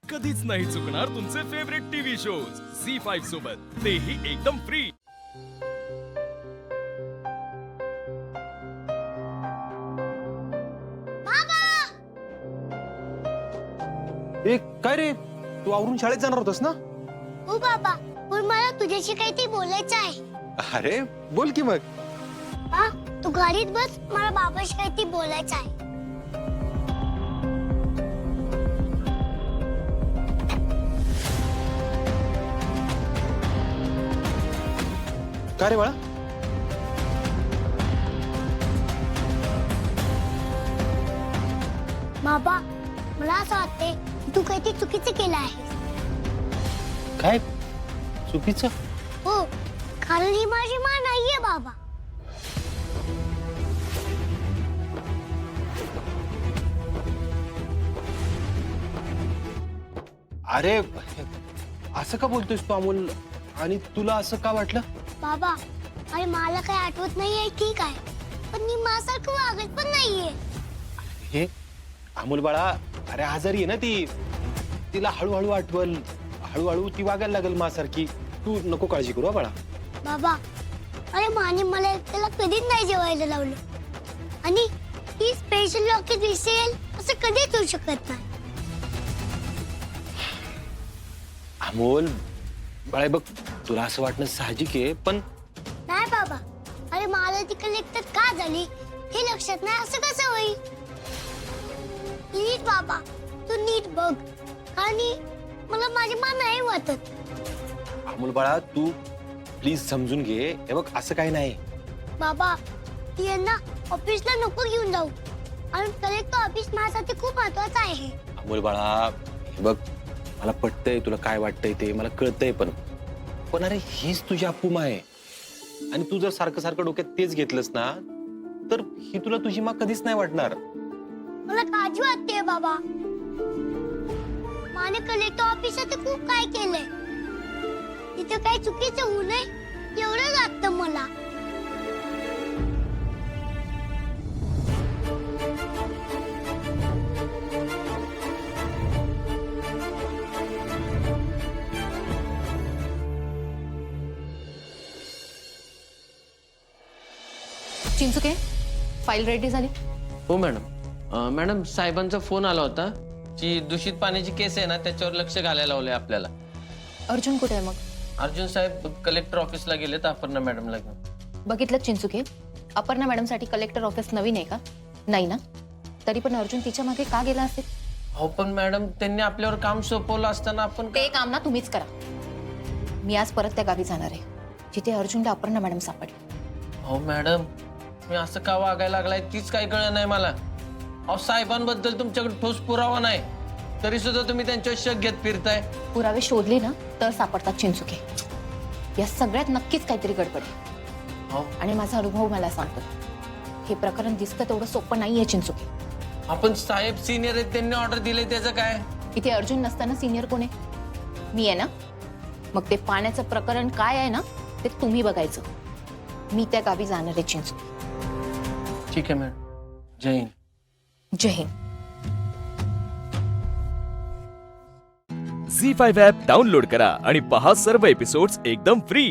कधीच नाही चुकणार तुमचे फेवरेट टीव्ही शोज झी5 सोबत, तेही एकदम फ्री। ए काय रे, तू आवरून शाळेत जाणार होतास ना? हो बाबा, पण मला तुझ्याशी काहीतरी बोलायचं आहे। अरे बोल की मग। हा, तू गाडीत बस, मला बाबाशी काहीतरी बोलायचं आहे। काय रे बाळा? बाबा, मला असं वाटते तू काहीतरी चुकीचं केलं आहे। काय चुकीचं? हो, कारण ही माझी मान नाहीये बाबा। अरे असं का बोलतोयस तू अमोल? आणि तुला असं का वाटलं? बाबा, अरे मला काही आठवत नाहीये, ठीक आहे, पण मी माझ्यासारखं वागत पण नाहीये। हे अमोल बाळा, अरे आजारी आहे ना ती, तिला हळूहळू आठवल, हळूहळू ती वागायला लागेल माझ्यासारखी। तू नको काळजी करू हा बाळा। बाबा, अरे माने मला एकट्याला कधीच नाही जेवायला लावलं, आणि ही स्पेशल लॉकेट दिसेल असं कधीच होऊ शकत नाही। अमोल बाळा बघ, तुला असं वाटणं साहजिक आहे, पण नाही बाबा, अरे मला ती कलेक्टर का झाली हे लक्षात नाही, असं कसं होईल? नीट बाबा, तू नीट बघ, आणि मला माझी मान नाही वाटत। अमोल बाळा तू प्लीज समजून घे। हे बघ असं काही नाही बाबा, ती यांना ऑफिसला नको घेऊन जाऊ, आणि कलेक्टर ऑफिस माझ्यासाठी खूप महत्वाचं आहे। अमोल बाळा हे बघ, मला पटतंय तुला काय वाटतंय ते, मला कळतंय, पण अरे हीच तुझी अप्पूमा आहे, आणि तू जर सारखं सारखं डोक्यात तेच घेतलंस ना, तर ही तुला तुझी माँ कधीच नाही वाटणार। मला काळजी वाटते बाबा, माने कलेक्टर ऑफिससाठी खूप काय केलंय, तिथे काही चुकीचं होऊ नये एवढं वाटतं मला। चिंचुके, फाईल रेडी झाली? हो मॅडम। मॅडम साहेबांचा फोन आला होता की दूषित पाण्याची केस आहे ना, त्याच्यावर लक्ष घालायला लावलंय आपल्याला। अर्जुन कुठे आहे मग? अर्जुन साहेब कलेक्टर ऑफिसला गेलेत अपर्णा मॅडमला घेऊन। बघितलं चिंचुके, अपर्णा मॅडमसाठी कलेक्टर ऑफिस नवीन आहे का? नाही ना? तरी पण अर्जुन तिच्या मागे का गेला असेल? हो पण मॅडम, त्यांनी आपल्यावर काम सोपवलं असताना आपण ते काम ना तुम्हीच करा। मी आज परत त्या गावी जाणार आहे जिथे अर्जुनला अपर्णा मॅडम सापडली। हो मॅडम, मी असं का वागायला लागलाय तीच काही कळलं नाही मला। अहो साहेबांबद्दल तुमच्याकडे ठोस पुरावा नाही, तरी सुद्धा तुम्ही त्यांच्यावर शक घेत फिरताय। पुरावे शोधले ना तर सापडतात चिंचुके। या सगळ्यात नक्कीच काहीतरी गडबड आहे, हो आणि माझा अनुभव मला सांगतो हे प्रकरण दिसतं तेवढं सोपं नाहीये चिंचुके। आपण साहेब सिनियर आहेत, त्यांनी ऑर्डर दिले, त्याचं काय? इथे अर्जुन नसताना सिनियर कोण आहे? मी आहे ना? मग ते पाण्याचं प्रकरण काय आहे ना ते तुम्ही बघायचं। मी त्या गावी जाणार आहे चिंचुके। ठीक आहे मॅडम, जय हिंद। जय हिंद। झी5 ॲप डाउनलोड करा आणि पहा सर्व एपिसोड्स एकदम फ्री।